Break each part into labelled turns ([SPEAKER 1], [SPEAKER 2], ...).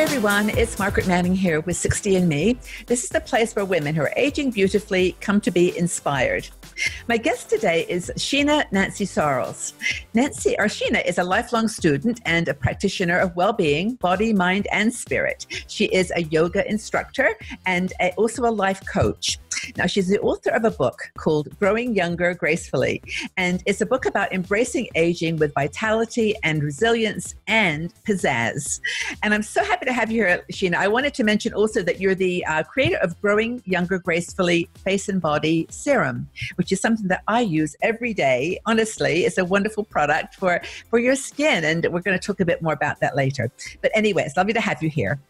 [SPEAKER 1] everyone, it's Margaret Manning here with 60 and Me. This is the place where women who are aging beautifully come to be inspired. My guest today is Sheena Nancy Sarles. Sheena is a lifelong student and a practitioner of well-being, body, mind, and spirit. She is a yoga instructor and also a life coach. Now, she's the author of a book called Growing Younger Gracefully, and it's a book about embracing aging with vitality and resilience and pizzazz. And I'm so happy to have you here, Sheena. I wanted to mention also that you're the creator of Growing Younger Gracefully Face and Body Serum, which is something that I use every day. Honestly, it's a wonderful product for your skin, and we're going to talk a bit more about that later. But anyway, it's lovely to have you here.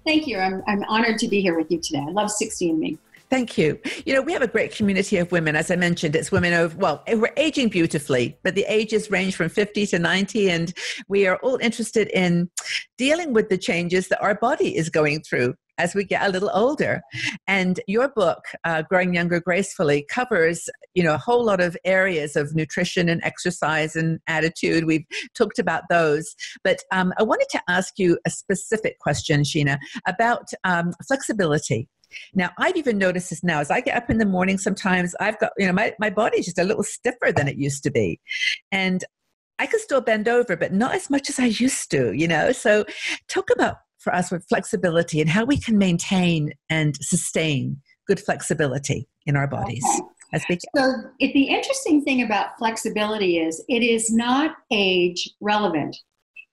[SPEAKER 2] Thank you. I'm honored to be here with you today. I love 60 and Me.
[SPEAKER 1] Thank you. You know, we have a great community of women. As I mentioned, it's women we're aging beautifully, but the ages range from 50 to 90, and we are all interested in dealing with the changes that our body is going through as we get a little older. And your book, Growing Younger Gracefully, covers, a whole lot of areas of nutrition and exercise and attitude. We've talked about those. But I wanted to ask you a specific question, Sheena, about flexibility. Now, I've even noticed this now. As I get up in the morning, sometimes I've got, my body's just a little stiffer than it used to be. And I can still bend over, but not as much as I used to, So talk about for us with flexibility and how we can maintain and sustain good flexibility in our bodies.
[SPEAKER 2] Okay. The interesting thing about flexibility is it is not age relevant,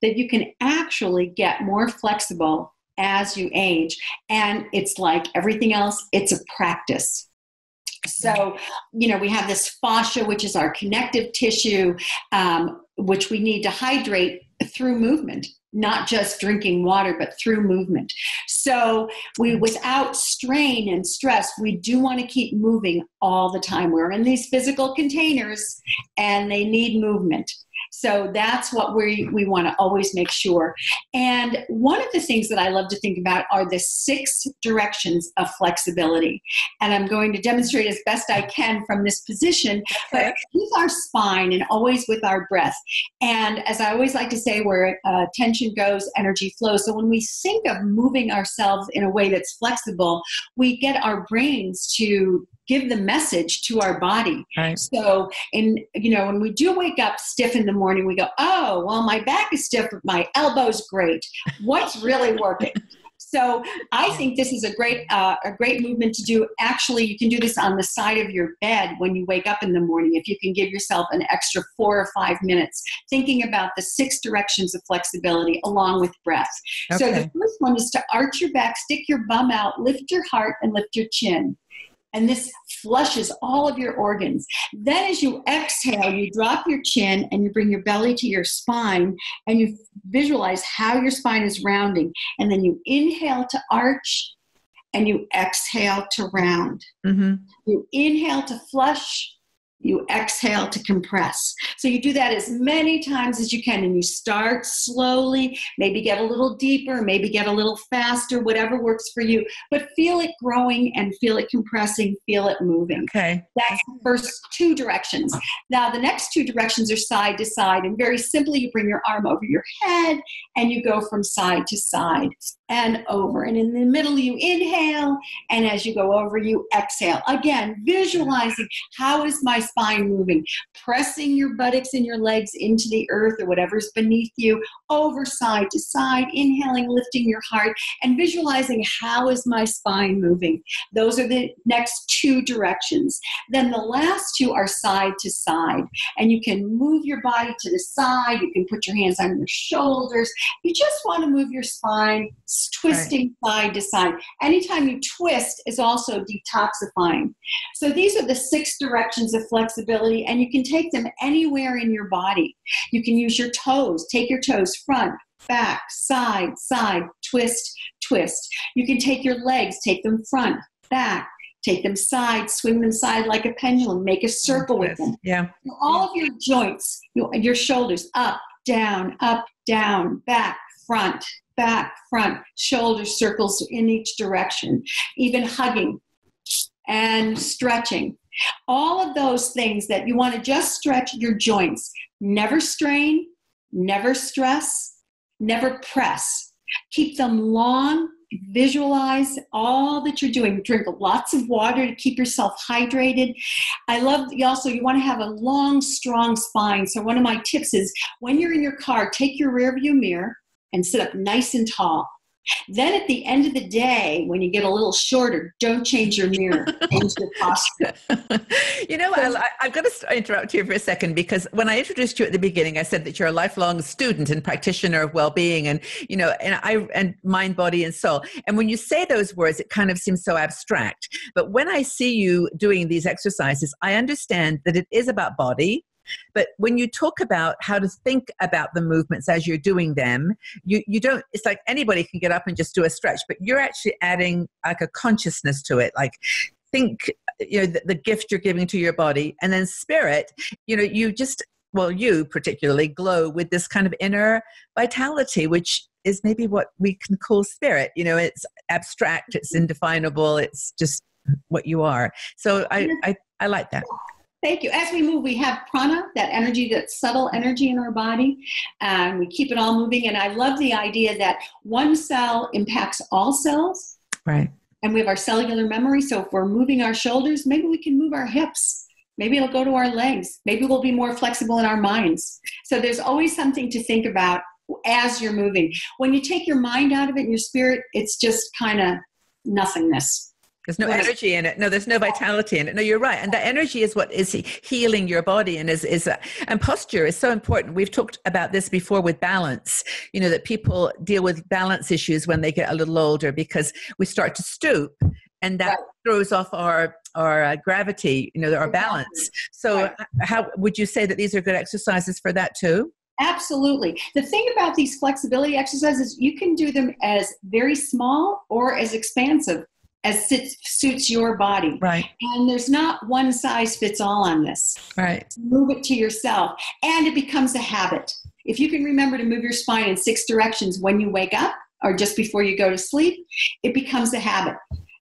[SPEAKER 2] that you can actually get more flexible as you age. And it's like everything else, it's a practice. So, we have this fascia, which is our connective tissue, which we need to hydrate through movement, not just drinking water, but through movement. So without strain and stress, we do want to keep moving all the time. We're in these physical containers and they need movement. So that's what we want to always make sure. And one of the things that I love to think about are the 6 directions of flexibility. And I'm going to demonstrate as best I can from this position, but with our spine and always with our breath. And as I always like to say, where tension goes, energy flows. So when we think of moving ourselves in a way that's flexible, we get our brains to give the message to our body. Right. So, when we do wake up stiff in the morning, we go, oh, well, my back is stiff, but my elbow's great. What's really working? So I think this is a great movement to do. Actually, you can do this on the side of your bed when you wake up in the morning. If you can give yourself an extra 4 or 5 minutes, thinking about the 6 directions of flexibility along with breath. Okay. So the first one is to arch your back, stick your bum out, lift your heart, and lift your chin. And this flushes all of your organs. Then as you exhale, you drop your chin and you bring your belly to your spine and you visualize how your spine is rounding. And then you inhale to arch and you exhale to round. Mm-hmm. You inhale to flush. You exhale to compress. So you do that as many times as you can, and you start slowly, maybe get a little deeper, maybe get a little faster, whatever works for you, but feel it growing and feel it compressing, feel it moving. Okay. That's the first 2 directions. Now the next 2 directions are side to side, and very simply you bring your arm over your head and you go from side to side and over. And in the middle you inhale, and as you go over you exhale. Again, visualizing how is my spine moving, pressing your buttocks and your legs into the earth or whatever's beneath you, over side to side, inhaling, lifting your heart, and visualizing how is my spine moving. Those are the next 2 directions. Then the last 2 are side to side, and you can move your body to the side. You can put your hands on your shoulders. You just want to move your spine, twisting side to side. Anytime you twist is also detoxifying. So these are the 6 directions of flexibility, and you can take them anywhere in your body. You can use your toes. Take your toes front, back, side, side, twist, twist. You can take your legs, take them front, back, take them side, swing them side like a pendulum, make a circle with them. Yeah. All of your joints, your shoulders, up, down, back, front, shoulder circles in each direction, even hugging and stretching. All of those things that you want to just stretch your joints. Never strain, never stress, never press. Keep them long. Visualize all that you're doing. Drink lots of water to keep yourself hydrated. I love also, you want to have a long, strong spine. So one of my tips is when you're in your car, take your rear view mirror and sit up nice and tall. Then at the end of the day, when you get a little shorter, don't change your mirror, change your posture.
[SPEAKER 1] You know, I've got to interrupt you for a second, because when I introduced you at the beginning, I said that you're a lifelong student and practitioner of well-being and, you know, and mind, body, and soul. And when you say those words, it kind of seems so abstract. But when I see you doing these exercises, I understand that it is about body. But when you talk about how to think about the movements as you're doing them, you don't, it's like anybody can get up and just do a stretch, but you're actually adding like a consciousness to it. Like think, you know, the gift you're giving to your body, and then spirit, you know, you particularly glow with this kind of inner vitality, which is maybe what we can call spirit. You know, it's abstract, it's indefinable, it's just what you are. So I like that.
[SPEAKER 2] Thank you. As we move, we have prana, that energy, that subtle energy in our body, and we keep it all moving. And I love the idea that one cell impacts all cells.
[SPEAKER 1] Right.
[SPEAKER 2] And we have our cellular memory. So if we're moving our shoulders, maybe we can move our hips. Maybe it'll go to our legs. Maybe we'll be more flexible in our minds. So there's always something to think about as you're moving. When you take your mind out of it and your spirit, it's just kind of nothingness.
[SPEAKER 1] There's no energy in it. No, there's no vitality in it. No, you're right. And that energy is what is healing your body, and and posture is so important. We've talked about this before with balance, you know, that people deal with balance issues when they get a little older because we start to stoop, and that throws off our gravity, you know, our balance. So how would you say that these are good exercises for that too?
[SPEAKER 2] Absolutely. The thing about these flexibility exercises, you can do them as very small or as expansive as suits your body.
[SPEAKER 1] Right.
[SPEAKER 2] And there's not one size fits all on this.
[SPEAKER 1] Right.
[SPEAKER 2] Move it to yourself. And it becomes a habit. If you can remember to move your spine in 6 directions when you wake up or just before you go to sleep, it becomes a habit.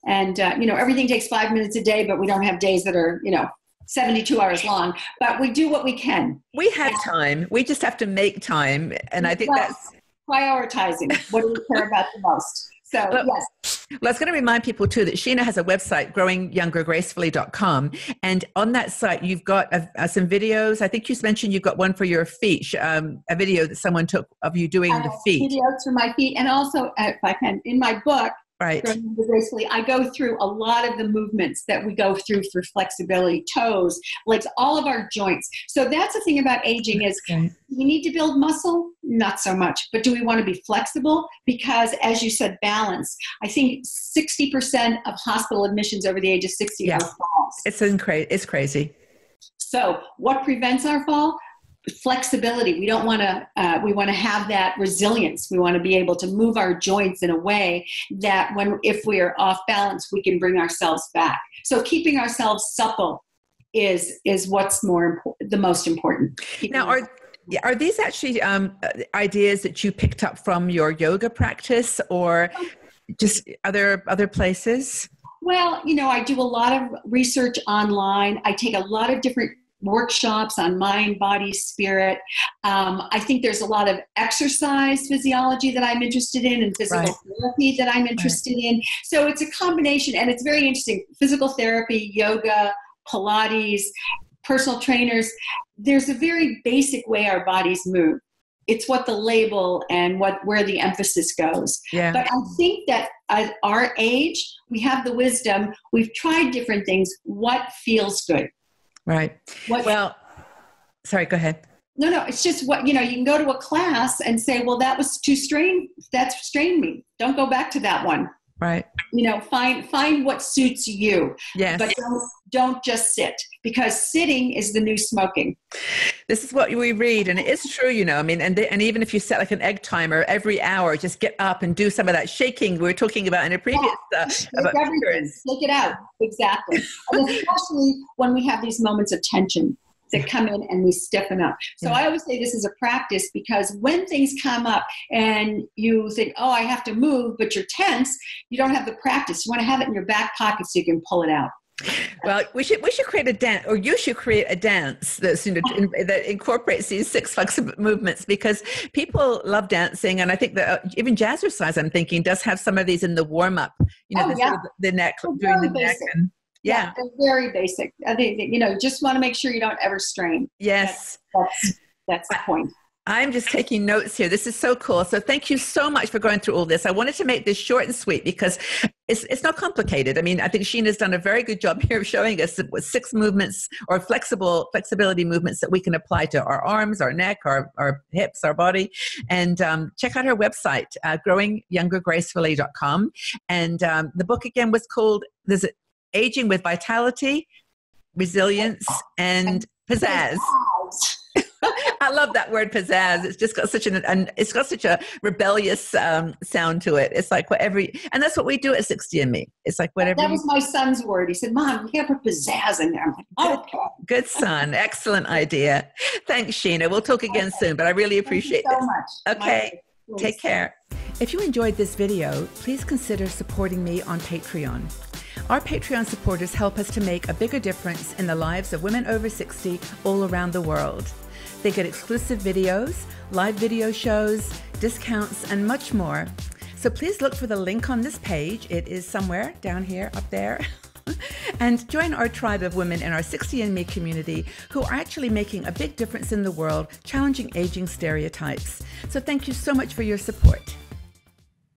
[SPEAKER 2] And, you know, everything takes 5 minutes a day, but we don't have days that are, you know, 72 hours long. But we do what we can.
[SPEAKER 1] We have time. We just have to make time. And I think that's
[SPEAKER 2] prioritizing. What do we care about the most? So, yes.
[SPEAKER 1] Well, I was going to remind people too that Sheena has a website, growingyoungergracefully.com. And on that site, you've got some videos. I think you mentioned you've got one for your feet, a video that someone took of you doing the feet.
[SPEAKER 2] Videos for my feet. And also, if I can, in my book,
[SPEAKER 1] right.
[SPEAKER 2] Gracefully, I go through a lot of the movements that we go through for flexibility, toes, legs, all of our joints. So that's the thing about aging is we need to build muscle, not so much. But do we want to be flexible? Because as you said, balance. I think 60% of hospital admissions over the age of 60 are falls.
[SPEAKER 1] It's crazy.
[SPEAKER 2] So what prevents our fall? Flexibility. We don't want to, we want to have that resilience. We want to be able to move our joints in a way that if we are off balance, we can bring ourselves back. So keeping ourselves supple is what's the most important.
[SPEAKER 1] Now, are these actually ideas that you picked up from your yoga practice, or just other places?
[SPEAKER 2] Well, you know, I do a lot of research online. I take a lot of different workshops on mind, body, spirit. I think there's a lot of exercise physiology that I'm interested in and physical therapy that I'm interested in. So it's a combination, and it's very interesting. Physical therapy, yoga, Pilates, personal trainers. There's a very basic way our bodies move. It's what the label and where the emphasis goes. Yeah. But I think that at our age, we have the wisdom. We've tried different things. What feels good?
[SPEAKER 1] Right. Sorry, go ahead.
[SPEAKER 2] No, it's just what, you know, you can go to a class and say, well, that was too strained. That strained me. Don't go back to that one.
[SPEAKER 1] Right.
[SPEAKER 2] You know, find what suits you.
[SPEAKER 1] Yes.
[SPEAKER 2] But don't just sit, because sitting is the new smoking.
[SPEAKER 1] This is what we read, and it is true, you know. I mean, and even if you set like an egg timer every hour, just get up and do some of that shaking we were talking about in a previous about
[SPEAKER 2] everything. Take it out. Exactly. And especially when we have these moments of tension that come in and we stiffen up. So I always say this is a practice, because when things come up and you think, oh, I have to move, but you're tense, you don't have the practice. You want to have it in your back pocket so you can pull it out.
[SPEAKER 1] Well, we should create a dance, or you should create a dance that's, that incorporates these 6 flexible movements, because people love dancing, and I think that even jazzercise, I'm thinking, does have some of these in the warm up. Sort of the neck, doing the neck, and
[SPEAKER 2] they're very basic. I think just want to make sure you don't ever strain.
[SPEAKER 1] Yes,
[SPEAKER 2] that's the point.
[SPEAKER 1] I'm just taking notes here. This is so cool. So thank you so much for going through all this. I wanted to make this short and sweet because it's not complicated. I mean, I think Sheena's done a very good job here of showing us 6 movements or flexibility movements that we can apply to our arms, our neck, our hips, our body. And check out her website, growingyoungergracefully.com. And the book again was called Aging with Vitality, Resilience, and Pizzazz. I love that word, pizzazz. It's just got such a rebellious sound to it. It's like and that's what we do at 60 and Me. It's like whatever. That
[SPEAKER 2] was my son's word. He said, "Mom, you got to put pizzazz in there." I'm like, "Okay."
[SPEAKER 1] Good son. Excellent idea. Thanks, Sheena. We'll talk again soon, but I really appreciate
[SPEAKER 2] Thank you so
[SPEAKER 1] this.
[SPEAKER 2] much.
[SPEAKER 1] Okay. Take care. If you enjoyed this video, please consider supporting me on Patreon. Our Patreon supporters help us to make a bigger difference in the lives of women over 60 all around the world. They get exclusive videos, live video shows, discounts, and much more. So please look for the link on this page. It is somewhere down here, up there. And join our tribe of women in our 60 and Me community who are actually making a big difference in the world, challenging aging stereotypes. So thank you so much for your support.